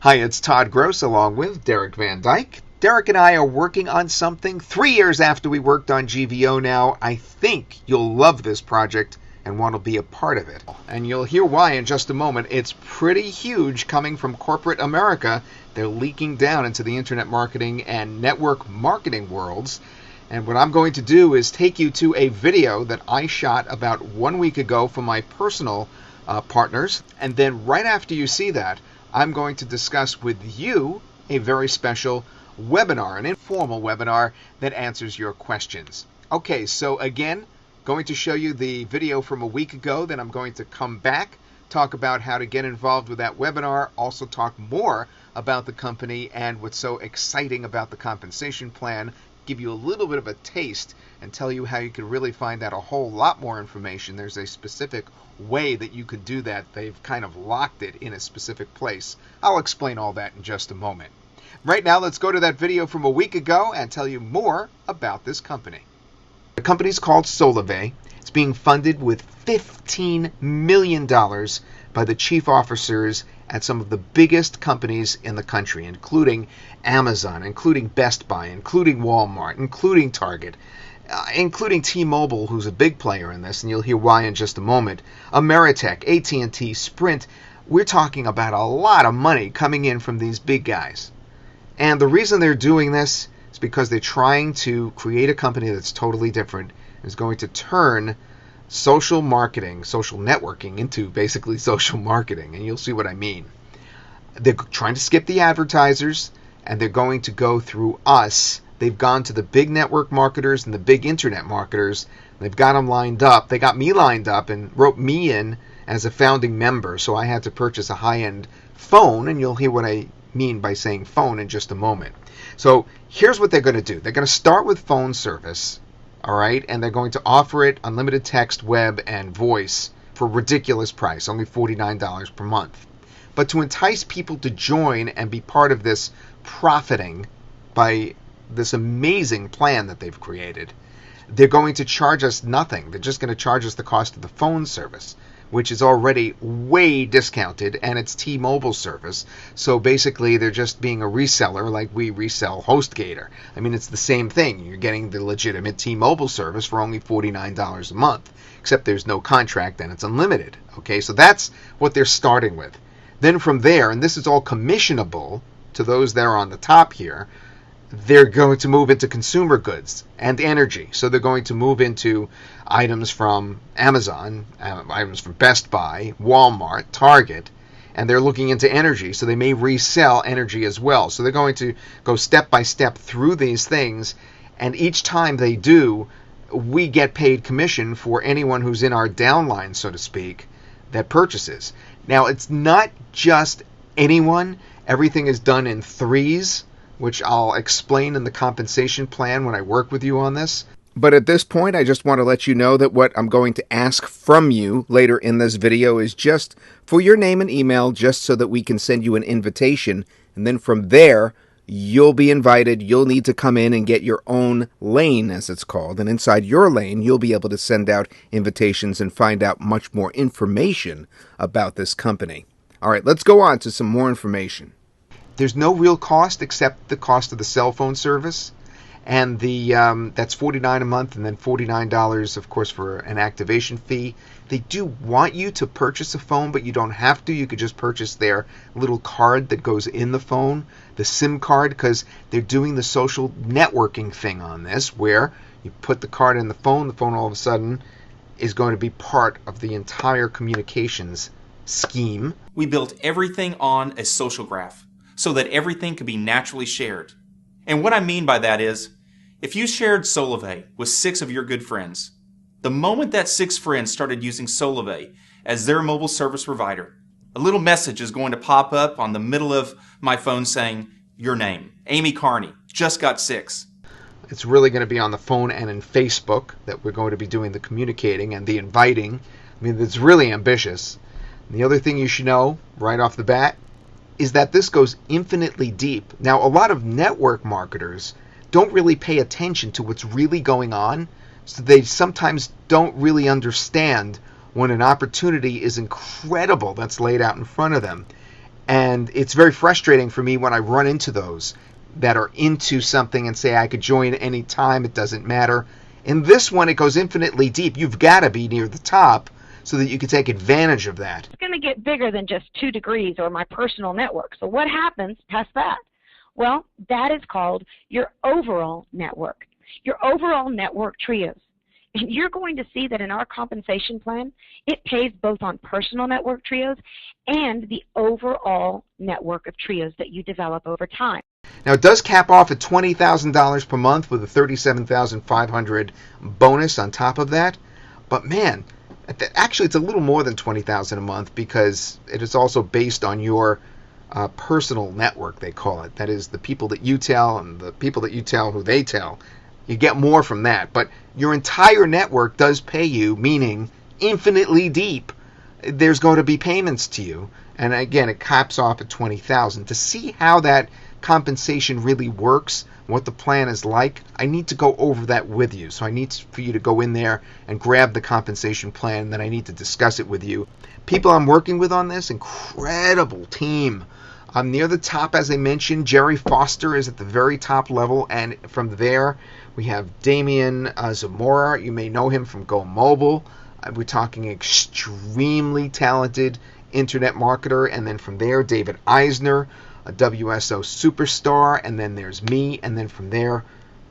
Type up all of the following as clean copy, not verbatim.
Hi, it's Todd Gross along with Derek Van Dyke. Derek and I are working on something 3 years after we worked on GVO now. I think you'll love this project and want to be a part of it. And you'll hear why in just a moment. It's pretty huge coming from corporate America. They're leaking down into the internet marketing and network marketing worlds. And what I'm going to do is take you to a video that I shot about 1 week ago for my personal partners. And then right after you see that, I'm going to discuss with you a very special webinar, an informal webinar that answers your questions. Okay, so again, going to show you the video from a week ago, then I'm going to come back, talk about how to get involved with that webinar, also talk more about the company and what's so exciting about the compensation plan, give you a little bit of a taste and tell you how you can really find out a whole lot more information. There's a specific way that you could do that. They've kind of locked it in a specific place. I'll explain all that in just a moment. Right now, let's go to that video from a week ago and tell you more about this company. The company's called Solavei. It's being funded with $15 million by the chief officers at some of the biggest companies in the country, including Amazon, including Best Buy, including Walmart, including Target, including T-Mobile, who's a big player in this, and you'll hear why in just a moment, Ameritech, AT&T, Sprint. We're talking about a lot of money coming in from these big guys. And the reason they're doing this is because they're trying to create a company that's totally different, is going to turn social marketing, social networking into basically social marketing, and you'll see what I mean. They're trying to skip the advertisers, and they're going to go through us. They've gone to the big network marketers and the big internet marketers. They've got them lined up. They got me lined up and wrote me in as a founding member, so I had to purchase a high-end phone, and you'll hear what I mean by saying phone in just a moment. So here's what they're going to do. They're going to start with phone service, all right, and they're going to offer it unlimited text, web, and voice for a ridiculous price, only $49 per month. But to entice people to join and be part of this profiting by this amazing plan that they've created, they're going to charge us nothing. They're just going to charge us the cost of the phone service, which is already way discounted, and it's T-Mobile service. So basically, they're just being a reseller like we resell HostGator. I mean, it's the same thing. You're getting the legitimate T-Mobile service for only $49 a month, except there's no contract and it's unlimited. Okay, so that's what they're starting with. Then from there, and this is all commissionable to those that are on the top here, they're going to move into consumer goods and energy. So they're going to move into items from Amazon, items from Best Buy, Walmart, Target, and they're looking into energy. So they may resell energy as well. So they're going to go step by step through these things, and each time they do, we get paid commission for anyone who's in our downline, so to speak, that purchases. Now, it's not just anyone. Everything is done in threes, which I'll explain in the compensation plan when I work with you on this. But at this point, I just want to let you know that what I'm going to ask from you later in this video is just for your name and email, just so that we can send you an invitation. And then from there, you'll be invited. You'll need to come in and get your own lane, as it's called. And inside your lane, you'll be able to send out invitations and find out much more information about this company. All right, let's go on to some more information. There's no real cost except the cost of the cell phone service, and the that's $49 a month, and then $49, of course, for an activation fee. They do want you to purchase a phone, but you don't have to. You could just purchase their little card that goes in the phone, the SIM card, because they're doing the social networking thing on this, where you put the card in the phone all of a sudden is going to be part of the entire communications scheme. We built everything on a social graph, so that everything could be naturally shared. And what I mean by that is, if you shared Solavei with 6 of your good friends, the moment that 6 friends started using Solavei as their mobile service provider, a little message is going to pop up on the middle of my phone saying, your name, Amy Carney, just got 6. It's really going to be on the phone and in Facebook that we're going to be doing the communicating and the inviting. I mean, it's really ambitious. And the other thing you should know right off the bat is that this goes infinitely deep. Now, a lot of network marketers don't really pay attention to what's really going on, so they sometimes don't really understand when an opportunity is incredible that's laid out in front of them. And it's very frustrating for me when I run into those that are into something and say I could join any time, it doesn't matter. In this one, it goes infinitely deep. You've got to be near the top so that you can take advantage of that. It's going to get bigger than just 2 degrees or my personal network. So what happens past that? Well, that is called your overall network, your overall network trios. And you're going to see that in our compensation plan, it pays both on personal network trios and the overall network of trios that you develop over time. Now, it does cap off at $20,000 per month with a $37,500 bonus on top of that. But man, actually, it's a little more than $20,000 a month because it is also based on your personal network, they call it. That is the people that you tell and the people that you tell who they tell. You get more from that. But your entire network does pay you, meaning infinitely deep. There's going to be payments to you. And again, it caps off at $20,000. To see how that compensation really works, what the plan is like, I need to go over that with you. So I need for you to go in there and grab the compensation plan, and then I need to discuss it with you. People I'm working with on this, incredible team. I'm near the top, as I mentioned. Jerry Foster is at the very top level, and from there we have Damian Zamora. You may know him from Go Mobile. We're talking extremely talented internet marketer, and then from there, David Eisner, a WSO superstar, and then there's me, and then from there,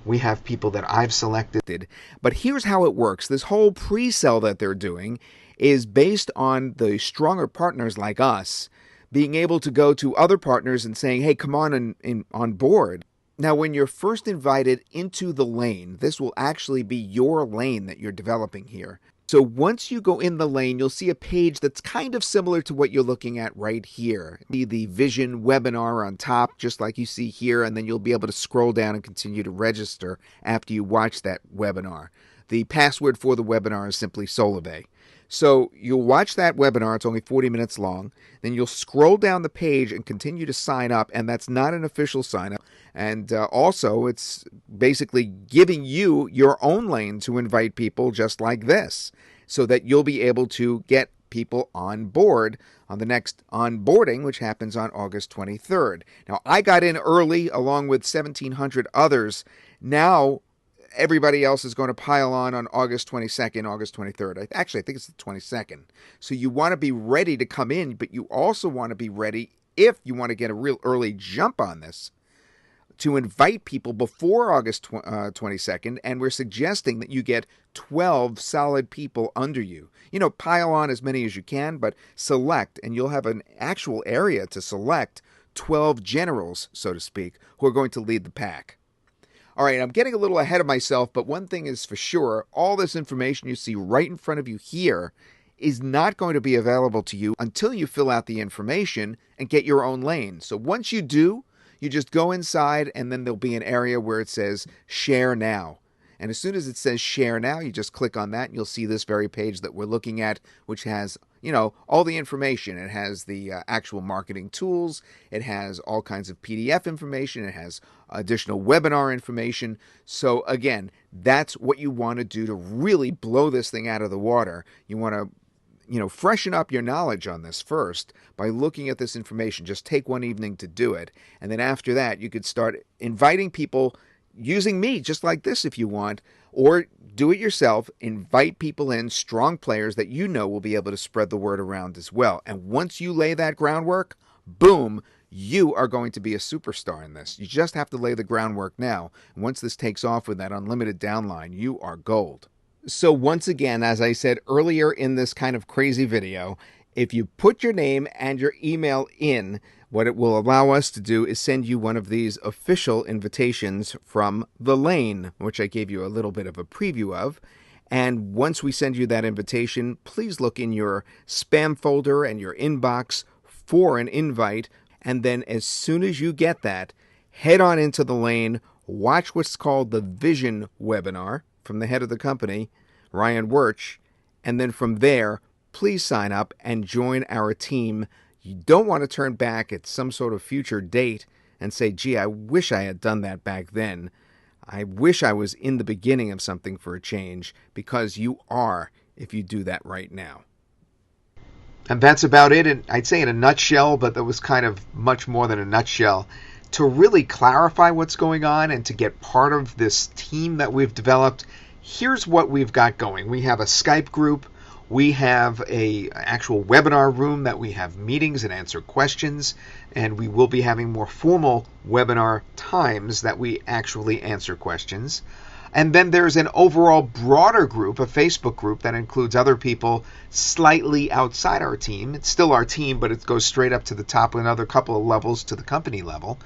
we have people that I've selected. But here's how it works. This whole pre-sell that they're doing is based on the stronger partners like us being able to go to other partners and saying, hey, come on board. Now, when you're first invited into the lane, this will actually be your lane that you're developing here. So once you go in the lane, you'll see a page that's kind of similar to what you're looking at right here. The Vision webinar on top, just like you see here, and then you'll be able to scroll down and continue to register after you watch that webinar. The password for the webinar is simply Solavei. So you'll watch that webinar. It's only 40 minutes long. Then you'll scroll down the page and continue to sign up, and that's not an official sign up. And also, it's basically giving you your own lane to invite people just like this, so that you'll be able to get people on board on the next onboarding, which happens on August 23rd. Now, I got in early along with 1,700 others. Now, everybody else is going to pile on August 22nd, August 23rd. Actually, I think it's the 22nd. So you want to be ready to come in, but you also want to be ready, if you want to get a real early jump on this, to invite people before August 22nd, and we're suggesting that you get 12 solid people under you. You know, pile on as many as you can, but select, and you'll have an actual area to select 12 generals, so to speak, who are going to lead the pack. All right, I'm getting a little ahead of myself, but one thing is for sure, all this information you see right in front of you here is not going to be available to you until you fill out the information and get your own lane. So once you do, you just go inside, and then there'll be an area where it says Share Now. And as soon as it says Share Now, you just click on that, and you'll see this very page that we're looking at, which has, you know, all the information. It has the actual marketing tools. It has all kinds of PDF information. It has additional webinar information. So again, that's what you want to do to really blow this thing out of the water. You want to, you know, freshen up your knowledge on this first by looking at this information. Just take one evening to do it. And then after that, you could start inviting people using me just like this if you want, or do it yourself. Invite people in, strong players that you know will be able to spread the word around as well. And once you lay that groundwork, boom, you are going to be a superstar in this. You just have to lay the groundwork now. And once this takes off with that unlimited downline, you are gold. So once again, as I said earlier in this kind of crazy video, if you put your name and your email in, what it will allow us to do is send you one of these official invitations from The Lane, which I gave you a little bit of a preview of. And once we send you that invitation, please look in your spam folder and your inbox for an invite. And then as soon as you get that, head on into The Lane, watch what's called the Vision webinar from the head of the company, Ryan Wuerch, and then from there, please sign up and join our team. You don't want to turn back at some sort of future date and say, gee, I wish I had done that back then. I wish I was in the beginning of something for a change, because you are if you do that right now. And that's about it. And I'd say in a nutshell, but that was kind of much more than a nutshell. To really clarify what's going on and to get part of this team that we've developed, here's what we've got going. We have a Skype group. We have a actual webinar room that we have meetings and answer questions, and we will be having more formal webinar times that we actually answer questions. And then there's an overall broader group, a Facebook group that includes other people slightly outside our team. It's still our team, but it goes straight up to the top another couple of levels to the company level.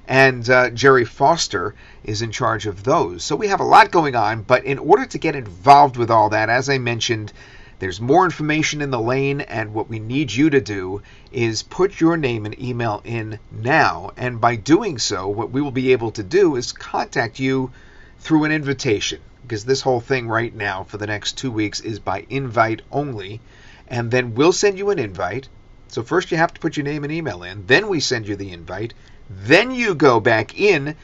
And Jerry Foster is in charge of those. So we have a lot going on, but in order to get involved with all that, as I mentioned, there's more information in the lane, and what we need you to do is put your name and email in now. And by doing so, what we will be able to do is contact you through an invitation, because this whole thing right now for the next 2 weeks is by invite only, and then we'll send you an invite. So first you have to put your name and email in, then we send you the invite, then you go back in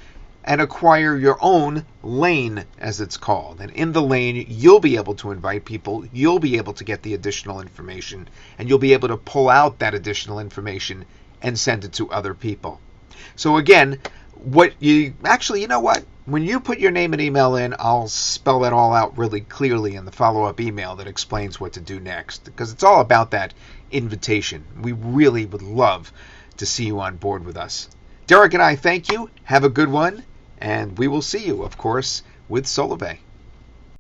and acquire your own lane, as it's called. And in the lane, you'll be able to invite people, you'll be able to get the additional information, and you'll be able to pull out that additional information and send it to other people. So again, you know what? When you put your name and email in, I'll spell that all out really clearly in the follow-up email that explains what to do next, because it's all about that invitation. We really would love to see you on board with us. Derrick and I thank you. Have a good one, and we will see you, of course, with Solavei.